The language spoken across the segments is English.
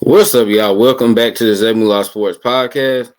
What's up, y'all? Welcome back to the Zemula Sports Podcast.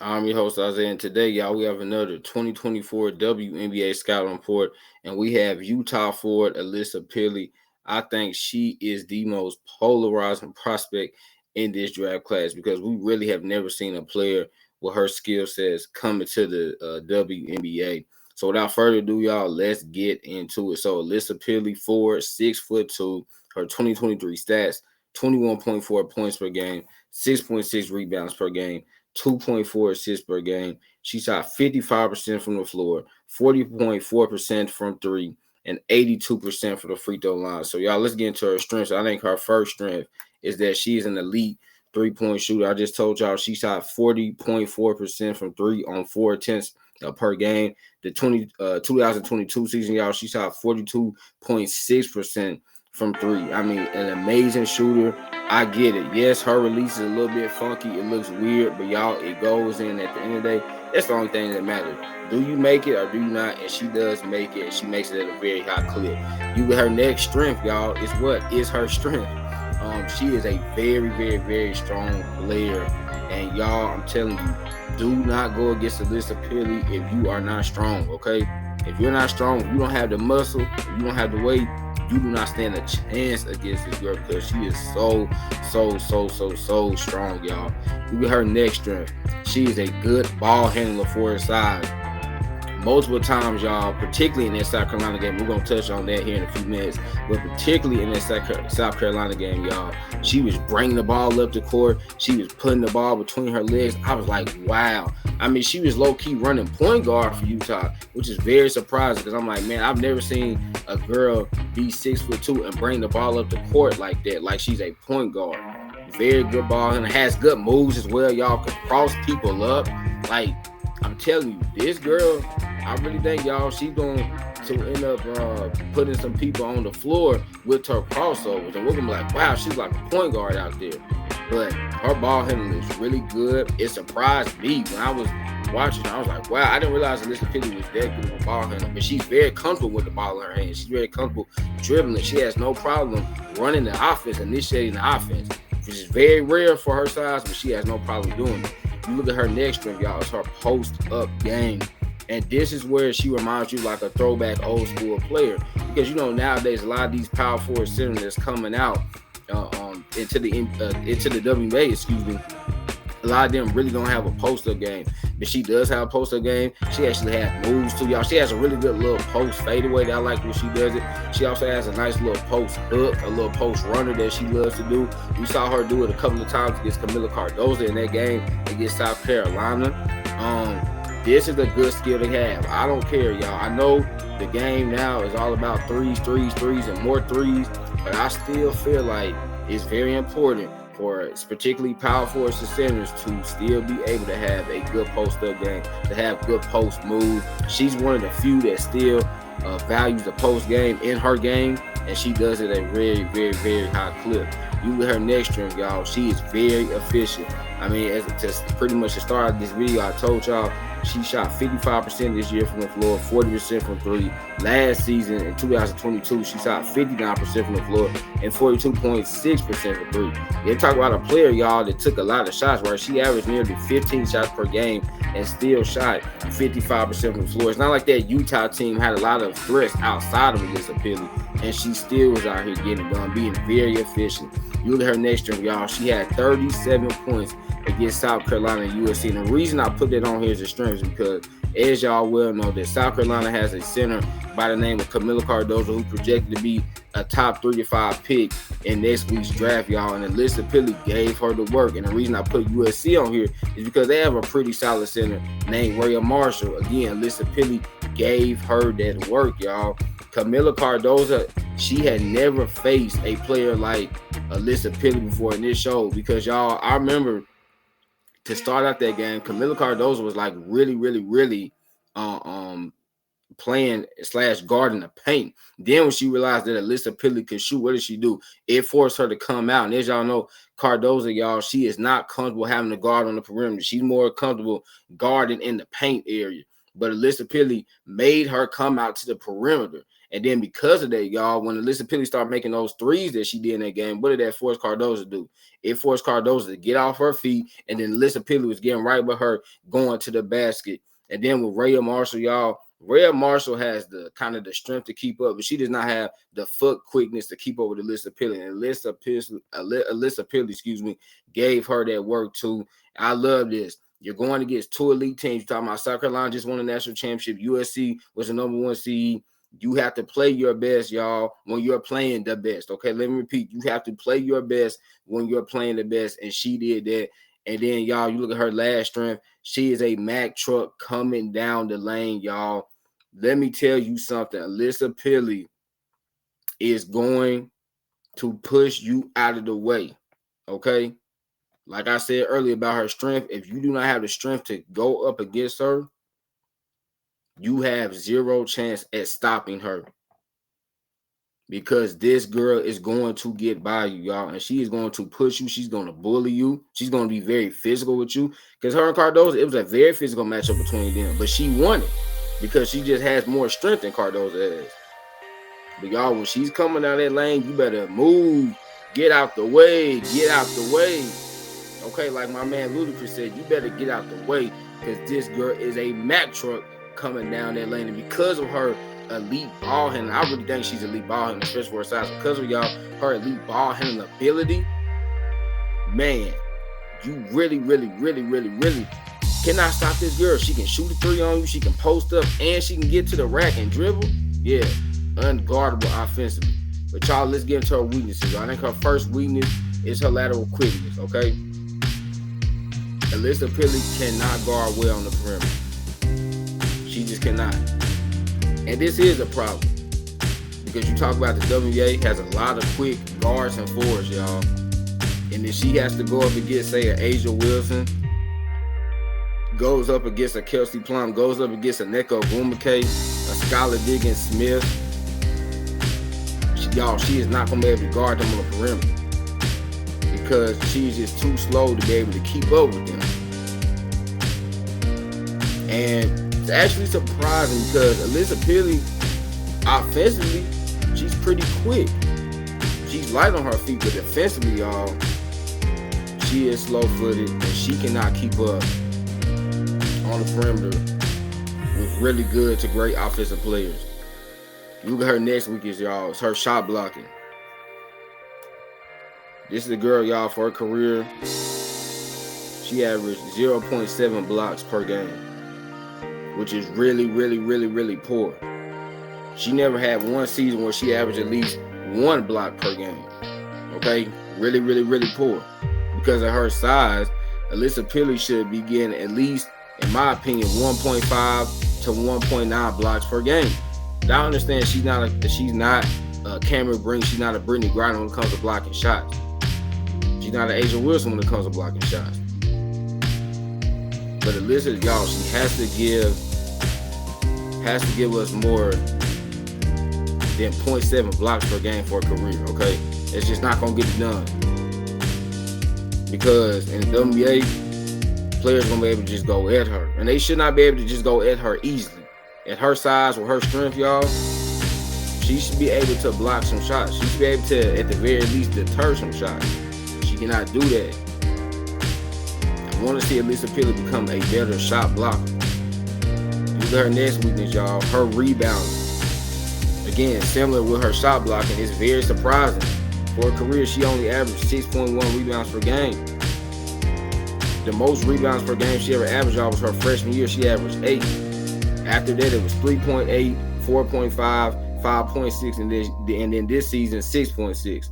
I'm your host, Isaiah, and today, y'all, we have another 2024 WNBA scouting report, and we have Utah forward Alissa Pili. I think she is the most polarizing prospect in this draft class because we really have never seen a player with her skill sets coming to the WNBA. So without further ado, y'all, let's get into it. So Alissa Pili, forward, 6'2", her 2023 stats, 21.4 points per game, 6.6 rebounds per game, 2.4 assists per game. She shot 55% from the floor, 40.4% from three, and 82% for the free throw line. So, y'all, let's get into her strengths. I think her first strength is that she is an elite three-point shooter. I just told y'all she shot 40.4% from three on 4 attempts per game. The 2022 season, y'all, she shot 42.6% from three. I mean, an amazing shooter. I get it. Yes, her release is a little bit funky. It looks weird, but y'all, it goes in at the end of the day. That's the only thing that matters. Do you make it or do you not? And she does make it. She makes it at a very high clip. Her next strength, y'all, is what is her strength. She is a very, very, very strong player. And y'all, I'm telling you, do not go against Alissa Pili if you are not strong, okay? If you're not strong, if you don't have the muscle, if you don't have the weight, you do not stand a chance against this girl because she is so strong, y'all. Look at her next strength. She is a good ball handler for her size. Multiple times, y'all, particularly in that South Carolina game, we're going to touch on that here in a few minutes, but particularly in that South Carolina game, y'all, she was bringing the ball up the court. She was putting the ball between her legs. I was like, wow. I mean, she was low-key running point guard for Utah, which is very surprising because I'm like, man, I've never seen a girl be 6'2" and bring the ball up the court like that, like she's a point guard. Very good ball and has good moves as well, y'all. Can cross people up. Like, I'm telling you, this girl, I really think, y'all, she's going to end up putting some people on the floor with her crossovers. And we're going to be like, wow, she's like a point guard out there. But her ball handling is really good. It surprised me when I was watching. I was like, wow, I didn't realize Alissa Pili was that good with ball handling. But she's very comfortable with the ball in her hands. She's very comfortable dribbling. She has no problem running the offense, initiating the offense, which is very rare for her size, but she has no problem doing it. You look at her next strength, y'all, it's her post-up game. And this is where she reminds you like a throwback old school player. Because, you know, nowadays, a lot of these power forward centers that's coming out into the WNBA, a lot of them really don't have a post-up game. But she does have a post-up game. She actually has moves too, y'all. She has a really good little post fadeaway that I like when she does it. She also has a nice little post hook, a little post runner that she loves to do. We saw her do it a couple of times against Camila Cardozo in that game against South Carolina. This is a good skill to have. I don't care, y'all. I know the game now is all about threes, and more threes, but I still feel like it's very important for particularly power forwards and centers to still be able to have a good post-up game, to have good post moves. She's one of the few that still values the post game in her game, and she does it at a very, very, very high clip. You with her next strength, y'all, she is very efficient. I mean, pretty much the start of this video, I told y'all she shot 55% this year from the floor, 40% from three. Last season in 2022, she shot 59% from the floor and 42.6% from three. They talk about a player, y'all, that took a lot of shots, right? She averaged nearly 15 shots per game and still shot 55% from the floor. It's not like that Utah team had a lot of threats outside of Alissa Pili, and she still was out here getting it done, being very efficient. You look at her next strength, y'all. She had 37 points against South Carolina and USC. And the reason I put that on here as a strength is because, as y'all well know, that South Carolina has a center by the name of Camila Cardozo who projected to be a top 3 to 5 pick in next week's draft, y'all. And Alissa Pili gave her the work. And the reason I put USC on here is because they have a pretty solid center named Rhea Marshall. Again, Alissa Pili gave her that work, y'all. Camila Cardozo, she had never faced a player like Alissa Pili before in this show because, y'all, I remember to start out that game, Camila Cardozo was like really playing / guarding the paint. Then when she realized that Alissa Pili could shoot, what did she do? It forced her to come out. And as y'all know, Cardozo, y'all, she is not comfortable having to guard on the perimeter. She's more comfortable guarding in the paint area. But Alissa Pili made her come out to the perimeter. And then because of that, y'all, when Alissa Pili started making those threes that she did in that game, what did that force Cardozo do? It forced Cardozo to get off her feet, and then Alissa Pili was getting right with her, going to the basket. And then with Rhea Marshall, y'all, Rhea Marshall has the kind of the strength to keep up, but she does not have the foot quickness to keep up with Alissa Pili. And Alissa Pili, excuse me, gave her that work too. I love this. You're going against two elite teams. You're talking about South Carolina just won a national championship. USC was the number 1 seed. You have to play your best, y'all, when you're playing the best. Okay, let me repeat. You have to play your best when you're playing the best, and she did that. And then, y'all, you look at her last strength. She is a Mack truck coming down the lane, y'all. Let me tell you something. Alissa Pili is going to push you out of the way, okay? Like I said earlier about her strength, if you do not have the strength to go up against her, you have zero chance at stopping her, because this girl is going to get by you, y'all, and she is going to push you. She's going to bully you. She's going to be very physical with you, because her and Cardozo, it was a very physical matchup between them, but she won it because she just has more strength than Cardozo has. But y'all, when she's coming down that lane, you better move, get out the way, get out the way. Okay, like my man Ludacris said, you better get out the way, because this girl is a Mack truck coming down that lane. And because of her elite ball handling, I really think she's elite ball handling, especially for her size. Because of y'all, her elite ball handling ability, man, you really cannot stop this girl. She can shoot a three on you, she can post up, and she can get to the rack and dribble. Yeah, unguardable offensively. But y'all, let's get into her weaknesses. I think her first weakness is her lateral quickness, okay? Alissa Pili cannot guard well on the perimeter. She just cannot. And this is a problem, because you talk about the WNBA has a lot of quick guards and forwards, y'all. And if she has to go up against, say, an Asia Wilson, goes up against a Kelsey Plum, goes up against a Neko Bumake, a Skylar Diggins Smith, she is not going to be able to guard them on the perimeter, because she's just too slow to be able to keep up with them. And it's actually surprising, because Alissa Pili, offensively, she's pretty quick. She's light on her feet, but defensively, y'all, she is slow-footed, and she cannot keep up on the perimeter with really good to great offensive players. Look at her next weakness, y'all. It's her shot blocking. This is the girl, y'all, for her career. She averaged 0.7 blocks per game, which is really poor. She never had one season where she averaged at least 1 block per game. Okay? Really poor. Because of her size, Alissa Pili should be getting at least, in my opinion, 1.5 to 1.9 blocks per game. Now, I understand she's not Cameron Breen, she's not a Brittany Griner when it comes to blocking shots. She's not an Asia Wilson when it comes to blocking shots. But Alissa, y'all, she has to give us more than 0.7 blocks per game for a career, okay? It's just not gonna get it done. Because in the WNBA, players are gonna be able to just go at her. And they should not be able to just go at her easily. At her size, with her strength, y'all, she should be able to block some shots. She should be able to, at the very least, deter some shots. She cannot do that. I want to see Alissa Pili become a better shot blocker. Look at her next weakness, y'all. Her rebounding. Again, similar with her shot blocking, it's very surprising. For her career, she only averaged 6.1 rebounds per game. The most rebounds per game she ever averaged, y'all, was her freshman year. She averaged 8. After that, it was 3.8, 4.5, 5.6, and then this season, 6.6.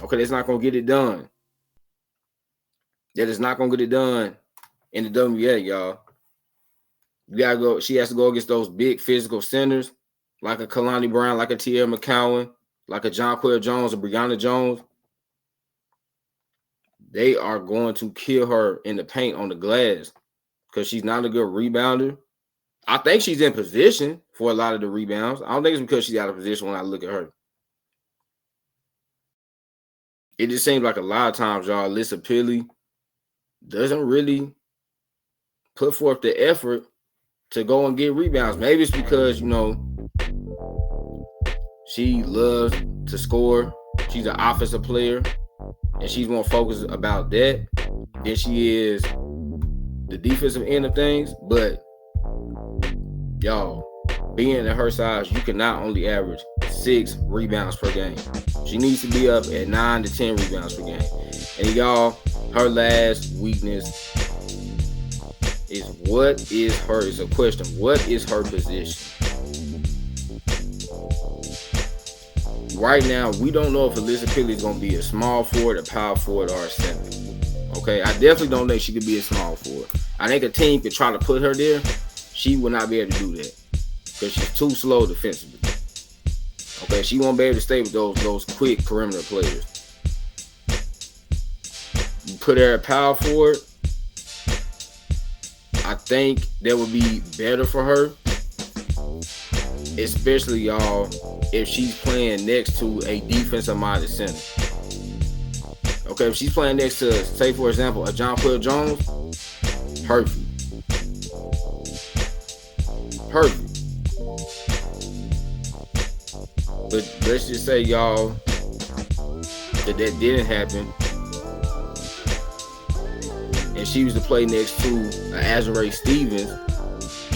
Okay, that's not going to get it done. That is not going to get it done in the WNBA, y'all. You gotta go. She has to go against those big physical centers, like a Kalani Brown, like a Tierra McCowan, like a Jonquel Jones or Brianna Jones. They are going to kill her in the paint on the glass, because she's not a good rebounder. I think she's in position for a lot of the rebounds. I don't think it's because she's out of position when I look at her. It just seems like a lot of times, y'all, Alissa Pili doesn't really put forth the effort to go and get rebounds. Maybe it's because, She loves to score. She's an offensive player, and she's more focused about that than she is the defensive end of things. But y'all, being at her size, you can not only average 6 rebounds per game. She needs to be up at 9 to 10 rebounds per game. And y'all, her last weakness is it's a question. What is her position? Right now, we don't know if Alissa Pili is going to be a small forward, a power forward, or a center. Okay, I definitely don't think she could be a small forward. I think a team could try to put her there. She will not be able to do that because she's too slow defensively. Okay, she won't be able to stay with those quick perimeter players. You put her at power forward, I think that would be better for her, especially y'all if she's playing next to a defensive-minded center. Okay, if she's playing next to, say for example, a Jonquel Jones, perfect. But let's just say, y'all, that didn't happen, and she was to play next to an Azurá Stevens,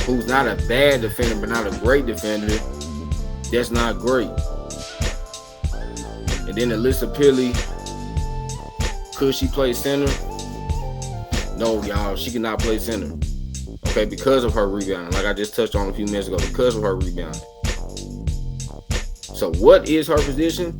who's not a bad defender, but not a great defender. That's not great. And then Alissa Pili, could she play center? No, y'all, she cannot play center. Okay, because of her rebounding, like I just touched on a few minutes ago, because of her rebounding. So what is her position?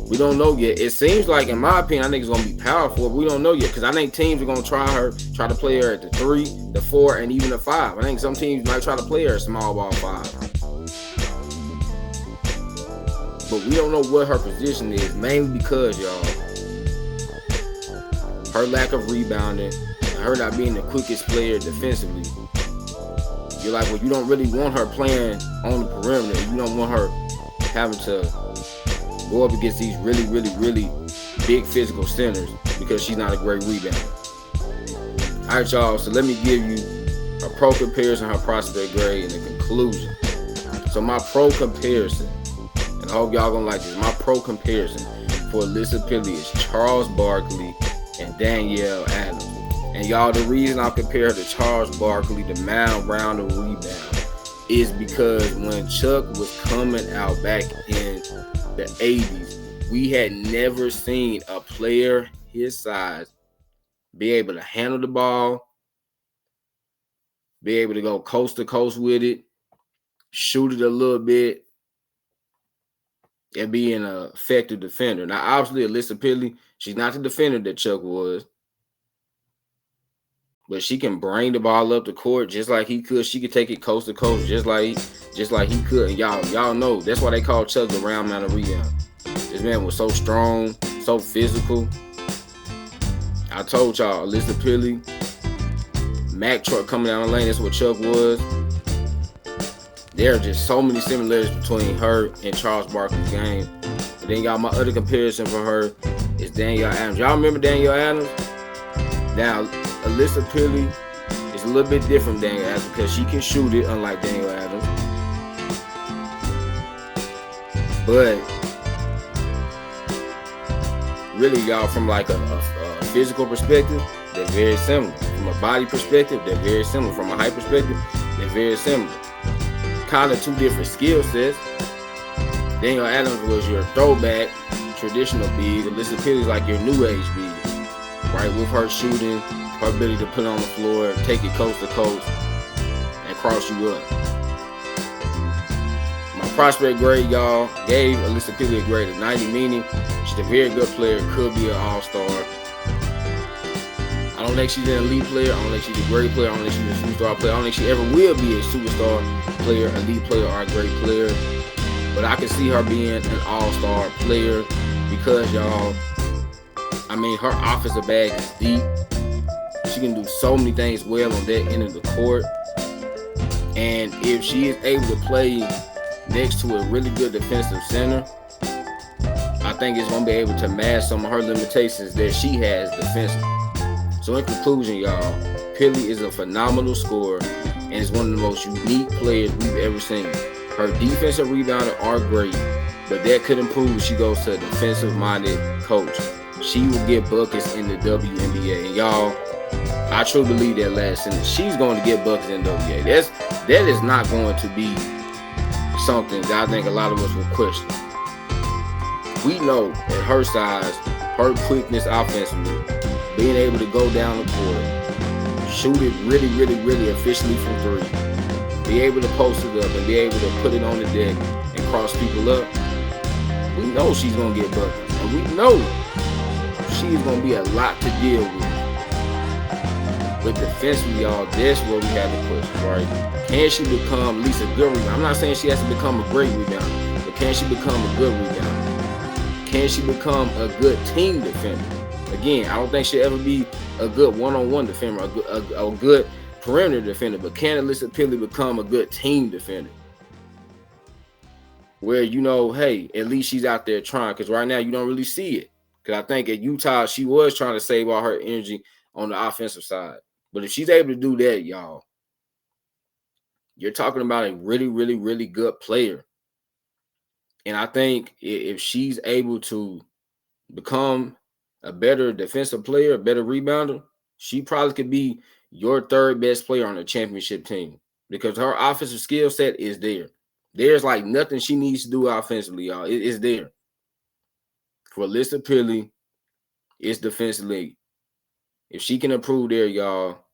We don't know yet. It seems like, in my opinion, I think it's going to be powerful. We don't know yet because I think teams are going to try to play her at the 3, the 4, and even the 5. I think some teams might try to play her at small ball 5. But we don't know what her position is, mainly because, y'all, her lack of rebounding, her not being the quickest player defensively. You're like, well, you don't really want her playing on the perimeter. You don't want her having to go up against these really, really, really big physical centers because she's not a great rebounder. All right, y'all, so let me give you a pro comparison, her prospect grade, and the conclusion. So my pro comparison, and I hope y'all gonna like this, my pro comparison for Alissa Pili is Charles Barkley and Danielle Adams. And y'all, the reason I compare her to Charles Barkley, the mound round of rebound, is because when Chuck was coming out back in the 80s, we had never seen a player his size be able to handle the ball, be able to go coast to coast with it, shoot it a little bit, and be an effective defender. Now, obviously, Alissa Pili, she's not the defender that Chuck was, but she can bring the ball up the court just like he could. She could take it coast to coast just like he could. And y'all know that's why they call Chuck the round man of rebound. This man was so strong, so physical. I told y'all, Alissa Pili, Mack truck coming down the lane, that's what Chuck was. There are just so many similarities between her and Charles Barkley's game. And then y'all, my other comparison for her is Danielle Adams. Y'all remember Danielle Adams? Now, Alissa Pili is a little bit different than Danielle Adams because she can shoot it, unlike Danielle Adams. But really, y'all, from like a physical perspective, they're very similar. From a body perspective, they're very similar. From a height perspective, they're very similar. Kind of two different skill sets. Danielle Adams was your throwback, traditional big. Alissa Pili is like your new age big, right? With her shooting, her ability to put on the floor, take it coast to coast, and cross you up. My prospect grade, y'all, gave Alissa Pili a grade of 90, meaning she's a very good player, could be an all-star. I don't think she's an elite player. I don't think she's a great player. I don't think she's a superstar player. I don't think she ever will be a superstar player, elite player, or a great player. But I can see her being an all-star player because, y'all, I mean, her offensive bag is deep. She can do so many things well on that end of the court. And if she is able to play next to a really good defensive center, I think it's going to be able to mask some of her limitations that she has defensively. So in conclusion, y'all, Pili is a phenomenal scorer and is one of the most unique players we've ever seen. Her defensive rebounding are great, but that could improve if she goes to a defensive-minded coach. She will get buckets in the WNBA. And y'all, I truly believe that last sentence. She's going to get buckets in the WNBA. That is not going to be something that I think a lot of us will question. We know at her size, her quickness offensively, being able to go down the court, shoot it really, really, really efficiently from three, be able to post it up and be able to put it on the deck and cross people up, we know she's going to get buckets. And we know she's going to be a lot to deal with. But defensively, y'all, that's where we have the question, right? Can she become at least a good rebounder? I'm not saying she has to become a great rebounder, but can she become a good rebounder? Can she become a good team defender? Again, I don't think she'll ever be a good one-on-one defender, a good perimeter defender, but can Alissa Pili become a good team defender? Where, you know, hey, at least she's out there trying, because right now you don't really see it. Because I think at Utah, she was trying to save all her energy on the offensive side. But if she's able to do that, y'all, you're talking about a really, really, really good player. And I think if she's able to become a better defensive player, a better rebounder, she probably could be your third best player on a championship team because her offensive skill set is there. There's like nothing she needs to do offensively, y'all. It is there. For Alissa Pili, it's defensively. If she can improve there, y'all,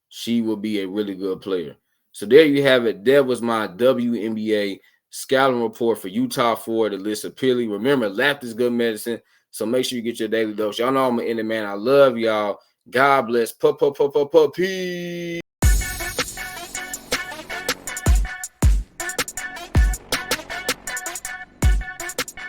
she will be a really good player. So there you have it. That was my WNBA scouting report for Utah forward Alissa Pili. Remember, laughter is good medicine. So make sure you get your daily dose. Y'all know I'm an indie man. I love y'all. God bless. Peace.